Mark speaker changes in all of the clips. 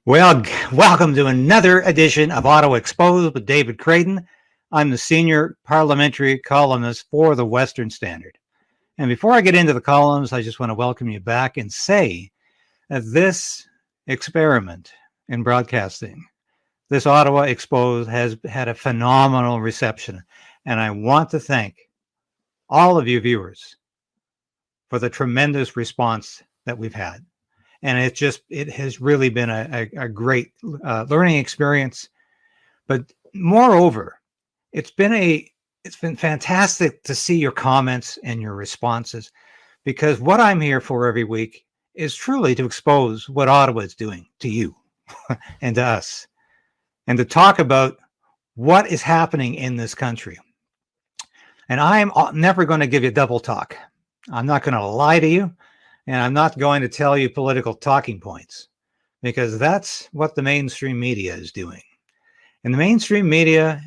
Speaker 1: Well, welcome to another edition of Ottawa Exposed with David Creighton. I'm the senior parliamentary columnist for the Western Standard. And before I get into the columns, I just want to welcome you back and say that this experiment in broadcasting, this Ottawa Exposed, has had a phenomenal reception. And I want to thank all of you viewers for the tremendous response that we've had. And it has really been a great learning experience. But moreover, it's been fantastic to see your comments and your responses, because what I'm here for every week is truly to expose what Ottawa is doing to you and to us, and to talk about what is happening in this country. And I'm never going to give you double talk. I'm not going to lie to you. And I'm not going to tell you political talking points, because that's what the mainstream media is doing. And the mainstream media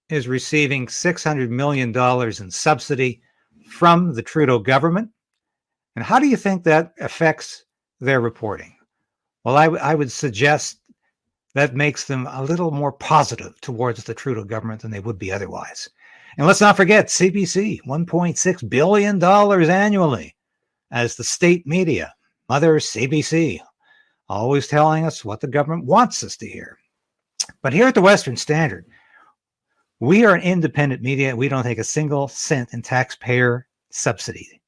Speaker 1: is receiving $600 million in subsidy from the Trudeau government. And how do you think that affects their reporting? Well, I would suggest that makes them a little more positive towards the Trudeau government than they would be otherwise. And let's not forget CBC, $1.6 billion annually. As the state media, Mother CBC, always telling us what the government wants us to hear. But here at the Western Standard, we are an independent media. We don't take a single cent in taxpayer subsidy.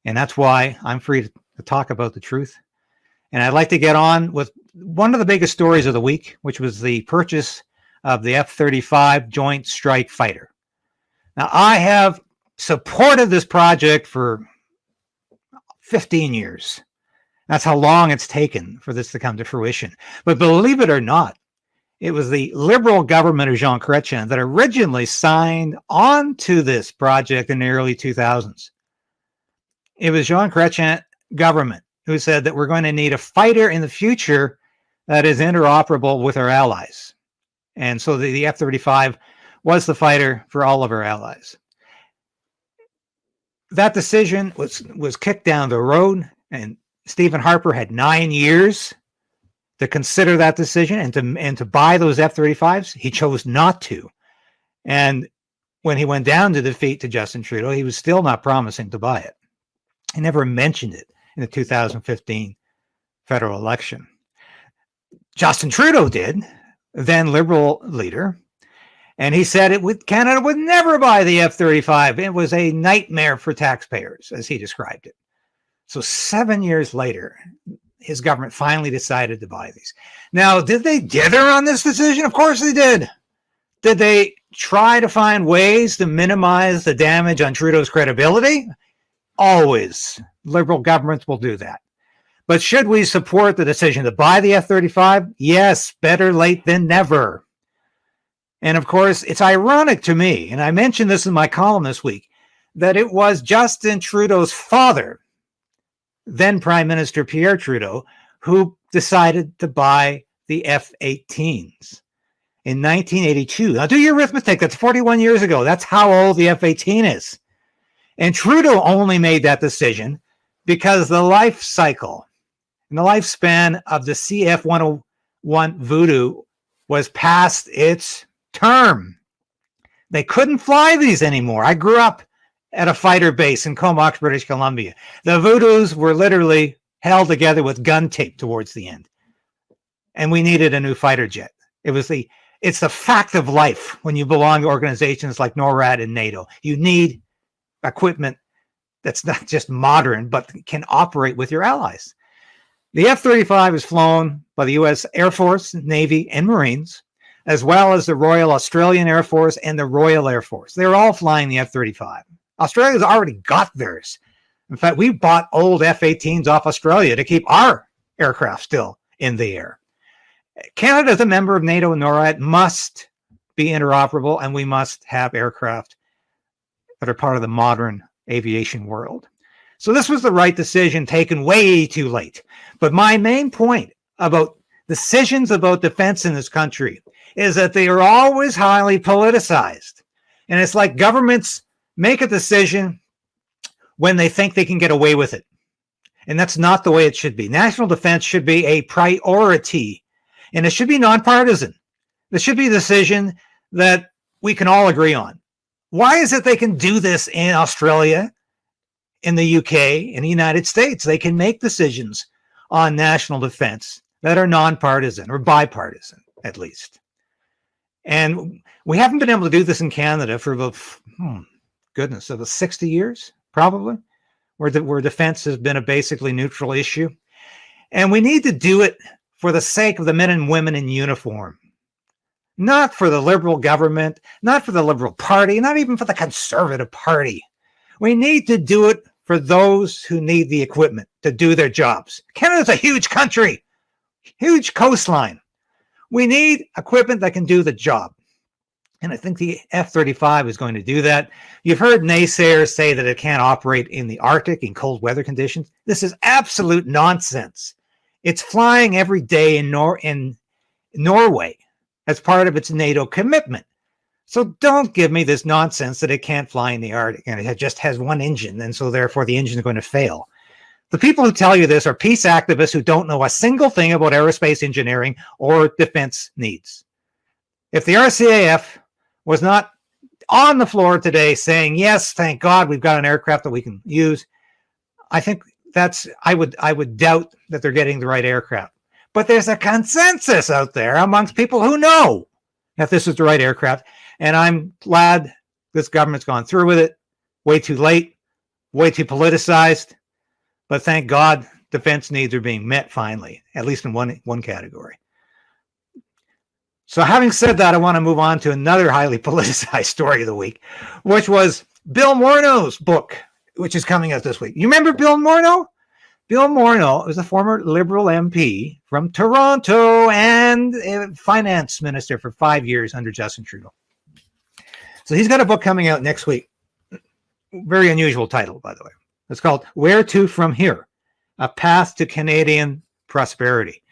Speaker 1: And that's why I'm free to talk about the truth. And I'd like to get on with one of the biggest stories of the week, which was the purchase of the F-35 Joint Strike Fighter. Now, I have supported this project for 15 years. That's how long it's taken for this to come to fruition. But believe it or not, it was the Liberal government of Jean Chrétien that originally signed on to this project in the early 2000s. It was Jean Chrétien government who said that we're going to need a fighter in the future that is interoperable with our allies. And so the F-35 was the fighter for all of our allies. That decision was kicked down the road, and Stephen Harper had 9 years to consider that decision and to buy those F-35s. He chose not to. And when he went down to defeat to Justin Trudeau, he was still not promising to buy it. He never mentioned it in the 2015 federal election. Justin Trudeau did, then Liberal leader. And he said Canada would never buy the F-35. It was a nightmare for taxpayers, as he described it. So 7 years later, his government finally decided to buy these. Now, did they dither on this decision? Of course they did. Did they try to find ways to minimize the damage on Trudeau's credibility? Always. Liberal governments will do that. But should we support the decision to buy the F-35? Yes, better late than never. And of course, it's ironic to me, and I mentioned this in my column this week, that it was Justin Trudeau's father, then Prime Minister Pierre Trudeau, who decided to buy the F-18s in 1982. Now do your arithmetic, that's 41 years ago. That's how old the F-18 is. And Trudeau only made that decision because the life cycle and the lifespan of the CF-101 Voodoo was past its term. They couldn't fly these anymore. I grew up at a fighter base in Comox, British Columbia. The Voodoos were literally held together with gun tape towards the end. And we needed a new fighter jet. It's the fact of life when you belong to organizations like NORAD and NATO. You need equipment that's not just modern, but can operate with your allies. The F-35 is flown by the U.S. Air Force, Navy, and Marines, as well as the Royal Australian Air Force and the Royal Air Force. They're all flying the F-35. Australia's already got theirs. In fact, we bought old F-18s off Australia to keep our aircraft still in the air. Canada, as a member of NATO and NORAD, must be interoperable, and we must have aircraft that are part of the modern aviation world. So this was the right decision, taken way too late. But my main point about decisions about defense in this country is that they are always highly politicized. And it's like governments make a decision when they think they can get away with it. And that's not the way it should be. National defense should be a priority. And it should be nonpartisan. This should be a decision that we can all agree on. Why is it they can do this in Australia, in the UK, in the United States? They can make decisions on national defense that are nonpartisan or bipartisan, at least. And we haven't been able to do this in Canada for about, goodness, over 60 years, probably, where defense has been a basically neutral issue. And we need to do it for the sake of the men and women in uniform. Not for the Liberal government, not for the Liberal Party, not even for the Conservative Party. We need to do it for those who need the equipment to do their jobs. Canada's a huge country, huge coastline. We need equipment that can do the job. And I think the F-35 is going to do that. You've heard naysayers say that it can't operate in the Arctic in cold weather conditions. This is absolute nonsense. It's flying every day in Norway as part of its NATO commitment. So don't give me this nonsense that it can't fly in the Arctic and it just has one engine, and so therefore the engine is going to fail. The people who tell you this are peace activists who don't know a single thing about aerospace engineering or defense needs. If the RCAF was not on the floor today saying, yes, thank God we've got an aircraft that we can use, I think I would doubt that they're getting the right aircraft. But there's a consensus out there amongst people who know that this is the right aircraft. And I'm glad this government's gone through with it. Way too late, way too politicized. But thank God defense needs are being met finally, at least in one category. So having said that, I want to move on to another highly politicized story of the week, which was Bill Morneau's book, which is coming out this week. You remember Bill Morneau? Bill Morneau was a former Liberal MP from Toronto and a finance minister for 5 years under Justin Trudeau. So he's got a book coming out next week. Very unusual title, by the way. It's called Where to From Here? A Path to Canadian Prosperity.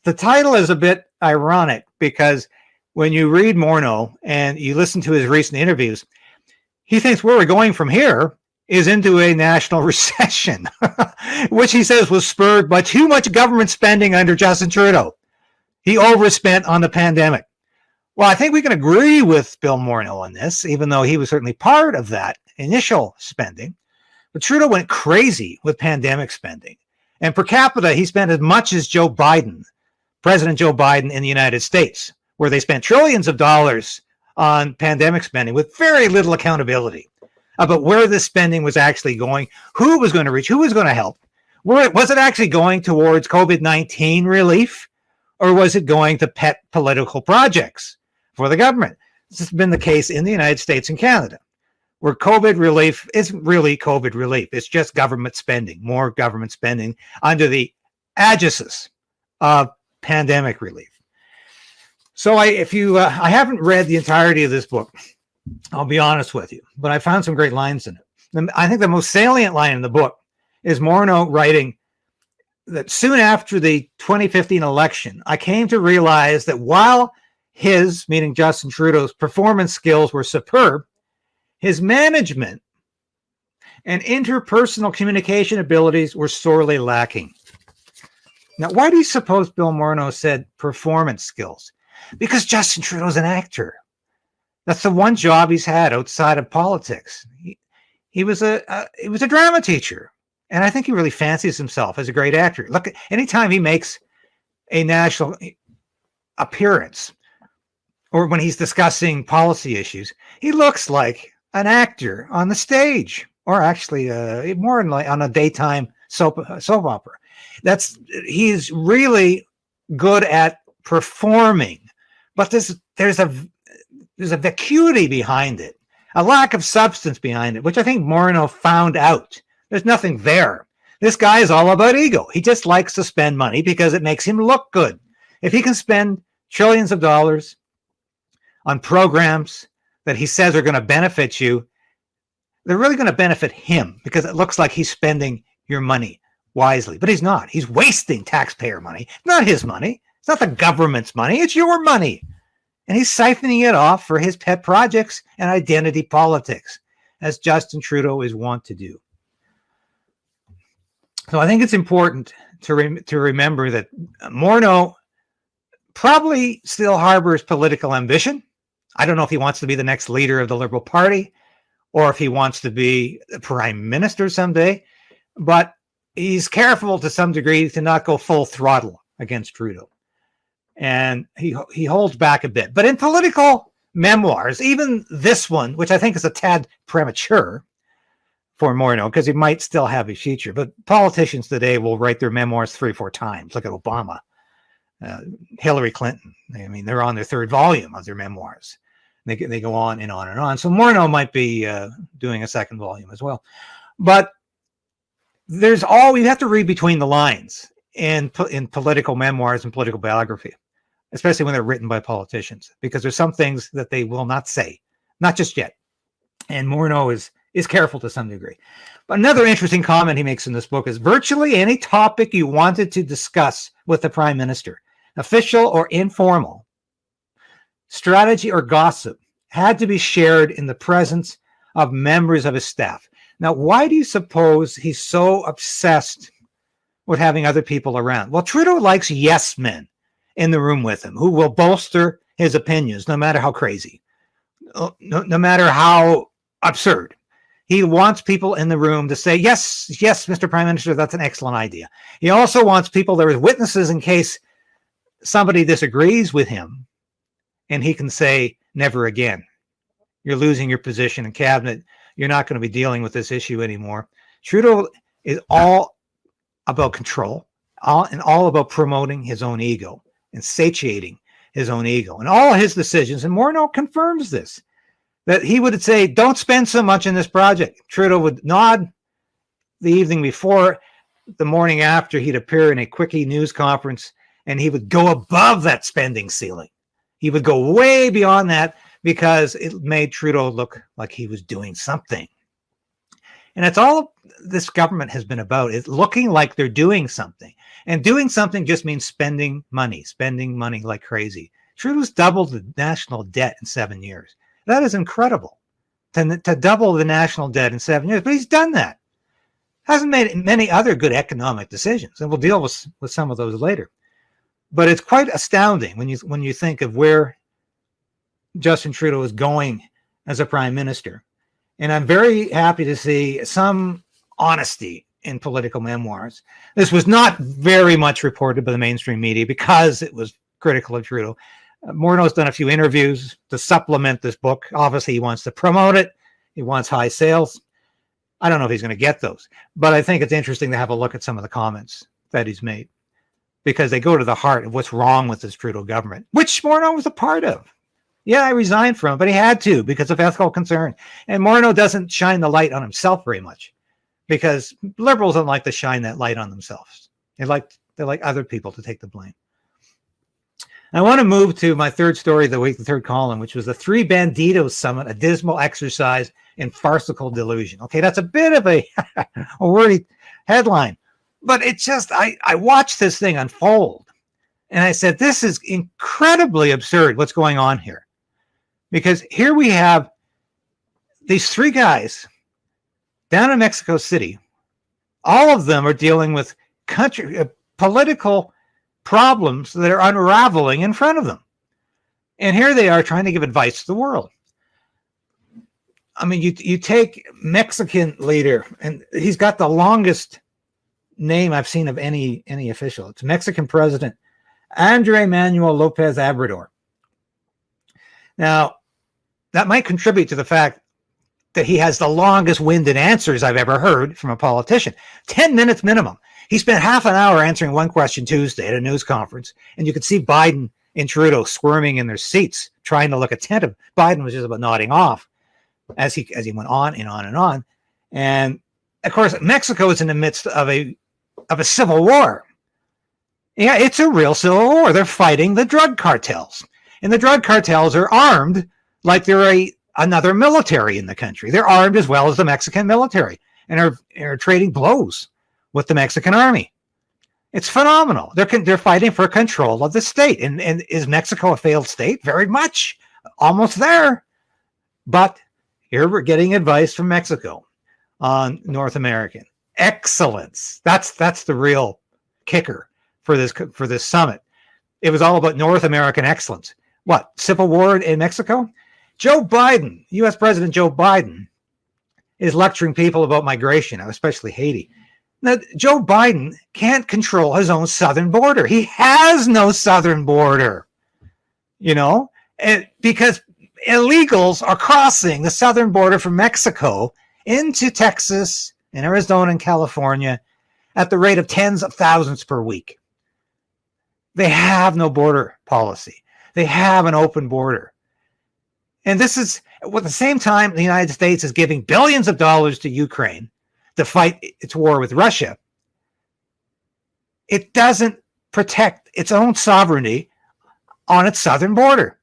Speaker 1: The title is a bit ironic because when you read Morneau and you listen to his recent interviews, he thinks where we're going from here is into a national recession, which he says was spurred by too much government spending under Justin Trudeau. He overspent on the pandemic. Well, I think we can agree with Bill Morneau on this, even though he was certainly part of that initial spending. But Trudeau went crazy with pandemic spending. And per capita, he spent as much as Joe Biden, President Joe Biden in the United States, where they spent trillions of dollars on pandemic spending with very little accountability about where this spending was actually going, who it was going to reach, who was going to help. Was it actually going towards COVID-19 relief, or was it going to pet political projects for the government? This has been the case in the United States and Canada, where COVID relief isn't really COVID relief. It's just government spending, more government spending under the aegis of pandemic relief. So I haven't read the entirety of this book, I'll be honest with you, but I found some great lines in it. I think the most salient line in the book is Morneau writing that soon after the 2015 election, I came to realize that while his, meaning Justin Trudeau's, performance skills were superb, his management and interpersonal communication abilities were sorely lacking. Now, why do you suppose Bill Morneau said performance skills? Because Justin Trudeau's an actor. That's the one job he's had outside of politics. He was a drama teacher, and I think he really fancies himself as a great actor. Look, anytime he makes a national appearance, or when he's discussing policy issues, he looks like an actor on the stage, or actually more like on a daytime soap opera. He's really good at performing, but there's a vacuity behind it, a lack of substance behind it, which I think Morneau found out. There's nothing there. This guy is all about ego. He just likes to spend money because it makes him look good. If he can spend trillions of dollars on programs that he says are going to benefit you, they're really going to benefit him because it looks like he's spending your money wisely. But he's not. He's wasting taxpayer money. It's not his money. It's not the government's money. It's your money. And he's siphoning it off for his pet projects and identity politics, as Justin Trudeau is wont to do. So I think it's important to remember that Morneau probably still harbors political ambition. I don't know if he wants to be the next leader of the Liberal Party or if he wants to be the prime minister someday, but he's careful to some degree to not go full throttle against Trudeau. And he holds back a bit. But in political memoirs, even this one, which I think is a tad premature for Morneau, because he might still have a future, but politicians today will write their memoirs 3 or 4 times. Look at Obama, Hillary Clinton. I mean, they're on their 3rd volume of their memoirs. They go on and on and on. So Morneau might be doing a 2nd volume as well. But you have to read between the lines in political memoirs and political biography, especially when they're written by politicians, because there's some things that they will not say, not just yet. And Morneau is careful to some degree. But another interesting comment he makes in this book is virtually any topic you wanted to discuss with the prime minister, official or informal, strategy or gossip, had to be shared in the presence of members of his staff. Now, why do you suppose he's so obsessed with having other people around? Well, Trudeau likes yes men in the room with him who will bolster his opinions, no matter how crazy, no matter how absurd. He wants people in the room to say, yes, Mr. Prime Minister, that's an excellent idea. He also wants people there as witnesses in case somebody disagrees with him, and he can say, never again. You're losing your position in cabinet. You're not going to be dealing with this issue anymore. Trudeau is all about control, all about promoting his own ego and satiating his own ego. And all his decisions, and Morneau confirms this, that he would say, don't spend so much in this project. Trudeau would nod the evening before. The morning after, he'd appear in a quickie news conference, and he would go above that spending ceiling. He would go way beyond that because it made Trudeau look like he was doing something. And that's all this government has been about, is looking like they're doing something. And doing something just means spending money like crazy. Trudeau's doubled the national debt in 7 years. That is incredible, to double the national debt in 7 years. But he's done that. Hasn't made many other good economic decisions. And we'll deal with some of those later. But it's quite astounding when you think of where Justin Trudeau is going as a prime minister. And I'm very happy to see some honesty in political memoirs. This was not very much reported by the mainstream media because it was critical of Trudeau. Morneau's done a few interviews to supplement this book. Obviously, he wants to promote it. He wants high sales. I don't know if he's going to get those, but I think it's interesting to have a look at some of the comments that he's made, because they go to the heart of what's wrong with this Trudeau government, which Morneau was a part of. Yeah, I resigned from it, but he had to because of ethical concern. And Morneau doesn't shine the light on himself very much, because Liberals don't like to shine that light on themselves. They like other people to take the blame. I want to move to my 3rd story of the week, the 3rd column, which was the Three Banditos Summit, a dismal exercise in farcical delusion. Okay, that's a bit of a wordy headline, but it's just, I watched this thing unfold, and I said, this is incredibly absurd what's going on here. Because here we have these 3 guys down in Mexico City. All of them are dealing with political problems that are unraveling in front of them. And here they are trying to give advice to the world. I mean, you take Mexican leader, and he's got the longest name I've seen of any official. It's Mexican President Andre Manuel Lopez Obrador. Now, that might contribute to the fact that he has the longest winded answers I've ever heard from a politician. 10 minutes minimum. He spent half an hour answering one question Tuesday at a news conference, and you could see Biden and Trudeau squirming in their seats, trying to look attentive. Biden was just about nodding off as he went on and on and on. And of course, Mexico is in the midst of a civil war. Yeah, it's a real civil war. They're fighting the drug cartels. And the drug cartels are armed like they're another military in the country. They're armed as well as the Mexican military, and are trading blows with the Mexican army. It's phenomenal. They're fighting for control of the state. And is Mexico a failed state? Very much. Almost there. But here we're getting advice from Mexico on North American excellence. That's the real kicker for this summit. It was all about North American excellence. What? Civil war in Mexico? Joe Biden, U.S. President Joe Biden, is lecturing people about migration, especially Haiti. Now, Joe Biden can't control his own southern border. He has no southern border, because illegals are crossing the southern border from Mexico into Texas and Arizona and California at the rate of tens of thousands per week. They have no border policy. They have an open border. And this is, at the same time, the United States is giving billions of dollars to Ukraine to fight its war with Russia. It doesn't protect its own sovereignty on its southern border.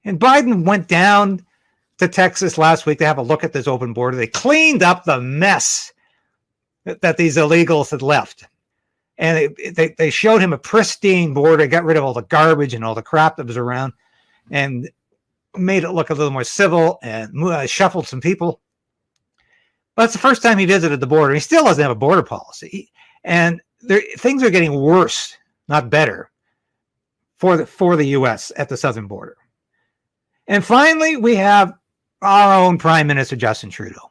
Speaker 1: And Biden went down to Texas last week to have a look at this open border. They cleaned up the mess that these illegals had left. And they showed him a pristine border, got rid of all the garbage and all the crap that was around, and made it look a little more civil and shuffled some people. But it's the first time he visited the border. He still doesn't have a border policy. And things are getting worse, not better, for the U.S. at the southern border. And finally, we have our own Prime Minister, Justin Trudeau,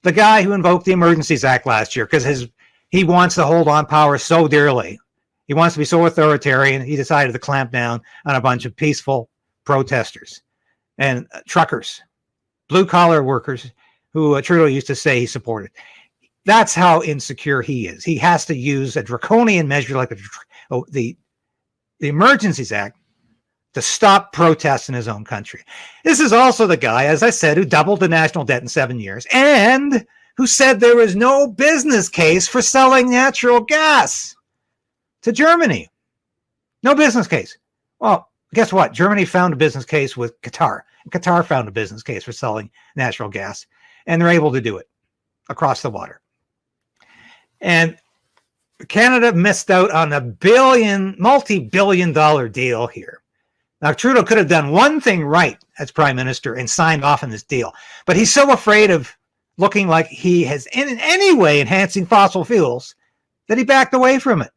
Speaker 1: the guy who invoked the Emergencies Act last year because he wants to hold on power so dearly. He wants to be so authoritarian. He decided to clamp down on a bunch of peaceful protesters and truckers, blue-collar workers who Trudeau used to say he supported. That's how insecure he is. He has to use a draconian measure like the Emergencies Act to stop protests in his own country. This is also the guy, as I said, who doubled the national debt in 7 years and who said there was no business case for selling natural gas to Germany. No business case. Well, guess what? Germany found a business case with Qatar. Qatar found a business case for selling natural gas, and they're able to do it across the water. And Canada missed out on a multi-billion-dollar deal here. Now, Trudeau could have done one thing right as prime minister and signed off on this deal, but he's so afraid of looking like he has in any way enhancing fossil fuels that he backed away from it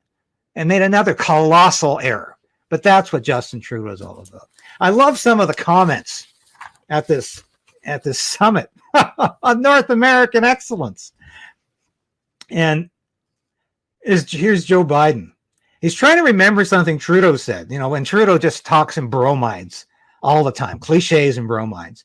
Speaker 1: and made another colossal error. But that's what Justin Trudeau is all about. I love some of the comments at this summit on North American excellence. And here's Joe Biden. He's trying to remember something Trudeau said. When Trudeau just talks in bromides all the time, cliches and bromides.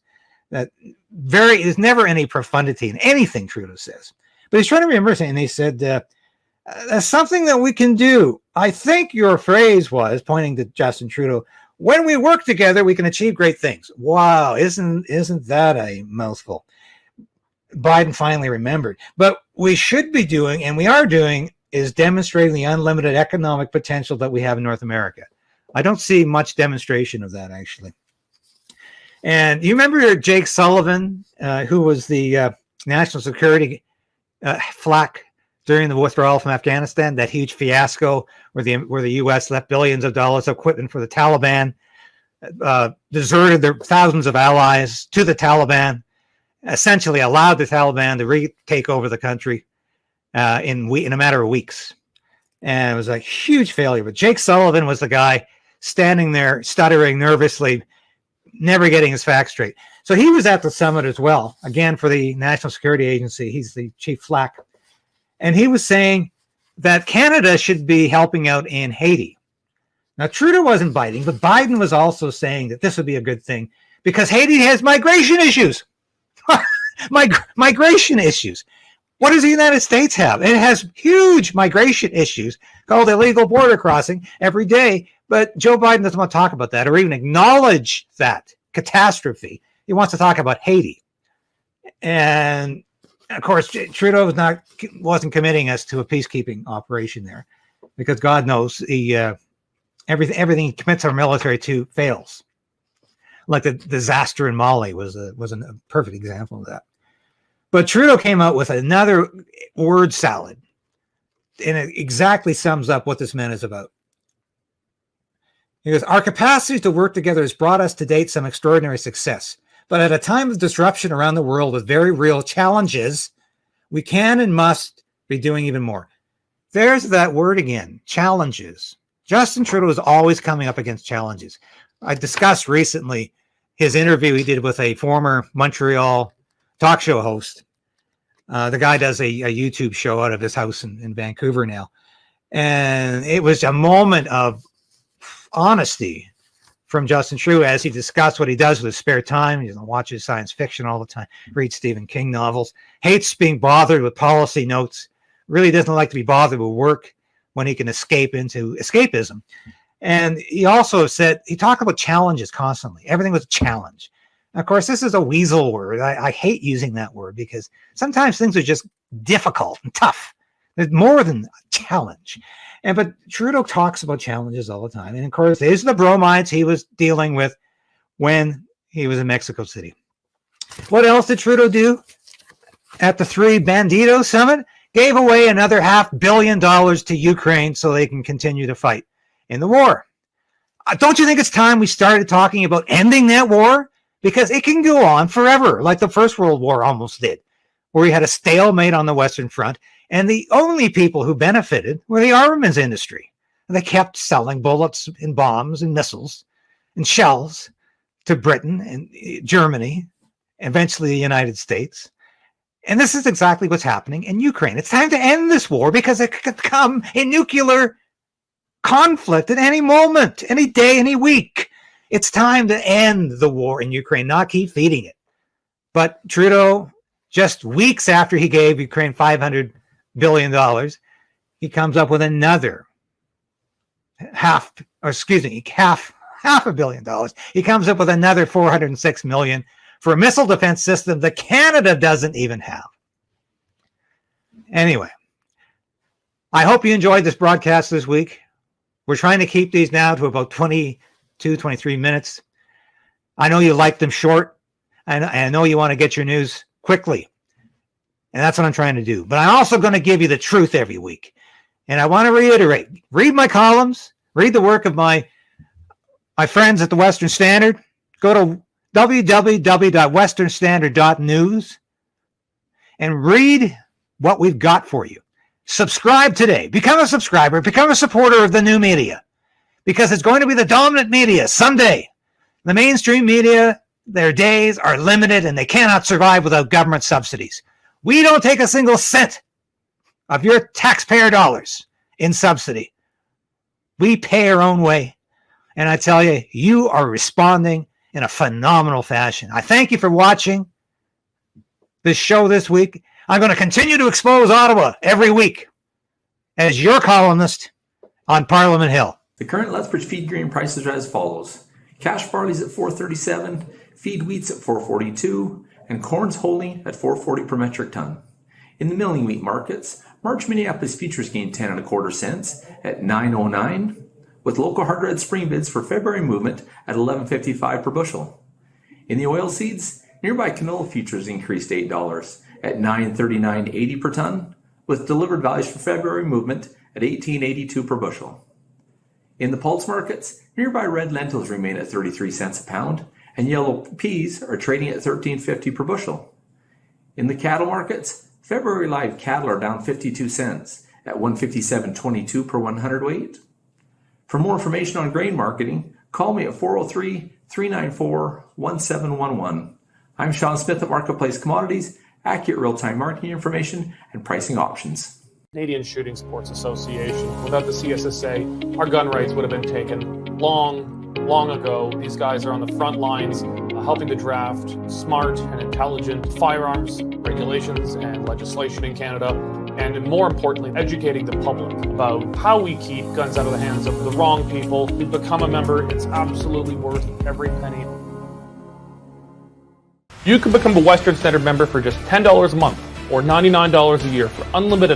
Speaker 1: There's never any profundity in anything Trudeau says. But he's trying to remember something. And he said, that's something that we can do. I think your phrase was, pointing to Justin Trudeau, when we work together, we can achieve great things. Wow, isn't that a mouthful? Biden finally remembered. But we should be doing, and we are doing, is demonstrating the unlimited economic potential that we have in North America. I don't see much demonstration of that, actually. And you remember Jake Sullivan, who was the national security flack during the withdrawal from Afghanistan, that huge fiasco where the U.S. left billions of dollars of equipment for the Taliban, deserted their thousands of allies to the Taliban, essentially allowed the Taliban to retake over the country in a matter of weeks. And it was a huge failure. But Jake Sullivan was the guy standing there, stuttering nervously, never getting his facts straight. So he was at the summit as well, again, for the National Security Agency. He's the chief flack. And he was saying that Canada should be helping out in Haiti. Now, Trudeau wasn't biting, but Biden was also saying that this would be a good thing because Haiti has migration issues. Migration issues. What does the United States have? It has huge migration issues called illegal border crossing every day. But Joe Biden doesn't want to talk about that or even acknowledge that catastrophe. He wants to talk about Haiti. And of course, Trudeau wasn't committing us to a peacekeeping operation there because God knows everything he commits our military to fails. Like the disaster in Mali was a perfect example of that. But Trudeau came out with another word salad, and it exactly sums up what this man is about. He goes, our capacity to work together has brought us to date some extraordinary success. But at a time of disruption around the world with very real challenges, we can and must be doing even more. There's that word again, challenges. Justin Trudeau is always coming up against challenges. I discussed recently his interview he did with a former Montreal talk show host. The guy does a YouTube show out of his house in Vancouver now. And it was a moment of honesty from Justin Trudeau as he discussed what he does with his spare time. He watches science fiction all the time, reads Stephen King novels, hates being bothered with policy notes, really doesn't like to be bothered with work when he can escape into escapism. And he also said, he talked about challenges constantly. Everything was a challenge. And of course, this is a weasel word. I hate using that word because sometimes things are just difficult and tough. There's more than a challenge. But Trudeau talks about challenges all the time. And of course, these are the bromides he was dealing with when he was in Mexico City. What else did Trudeau do at the Three Banditos Summit? Gave away another $500 million to Ukraine so they can continue to fight in the war. Don't you think it's time we started talking about ending that war? Because it can go on forever, like the First World War almost did, where we had a stalemate on the Western Front, and the only people who benefited were the armaments industry. They kept selling bullets and bombs and missiles and shells to Britain and Germany, eventually the United States. And this is exactly what's happening in Ukraine. It's time to end this war because it could become a nuclear conflict at any moment, any day, any week. It's time to end the war in Ukraine, not keep feeding it. But Trudeau, just weeks after he gave Ukraine $500 billion, he comes up with another half $500 million. He comes up with another $406 million for a missile defense system that Canada doesn't even have. Anyway, I hope you enjoyed this broadcast this week. We're trying to keep these now to about 22, 23 minutes. I know you like them short, and I know you want to get your news quickly. And that's what I'm trying to do. But I'm also going to give you the truth every week. And I want to reiterate, read my columns, read the work of my friends at the Western Standard. Go to www.westernstandard.news and read what we've got for you. Subscribe today. Become a subscriber. Become a supporter of the new media, because it's going to be the dominant media someday. The mainstream media, their days are limited and they cannot survive without government subsidies. We don't take a single cent of your taxpayer dollars in subsidy. We pay our own way. And I tell you, you are responding in a phenomenal fashion. I thank you for watching this show this week. I'm going to continue to expose Ottawa every week as your columnist on Parliament Hill.
Speaker 2: The current Lethbridge feed grain prices are as follows. Cash barley's at $4.37, feed wheat's at $4.42, and corn's holding at $4.40 per metric ton. In the milling wheat markets, March Minneapolis futures gained 10 1/4 cents at $9.09, with local hard red spring bids for February movement at $11.55 per bushel. In the oil seeds, nearby canola futures increased $8 at $9.39.80 per ton, with delivered values for February movement at $18.82 per bushel. In the pulse markets, nearby red lentils remain at 33 cents a pound, and yellow peas are trading at $13.50 per bushel. In the cattle markets, February live cattle are down 52 cents at $157.22 per 100 weight. For more information on grain marketing, call me at 403-394-1711. I'm Sean Smith at Marketplace Commodities, accurate real-time marketing information and pricing options.
Speaker 3: Canadian Shooting Sports Association. Without the CSSA, our gun rights would have been taken long ago. These guys are on the front lines helping to draft smart and intelligent firearms regulations and legislation in Canada, and more importantly, educating the public about how we keep guns out of the hands of the wrong people. To become a member, it's absolutely worth every penny. You can become a Western Standard member for just $10 a month or $99 a year for unlimited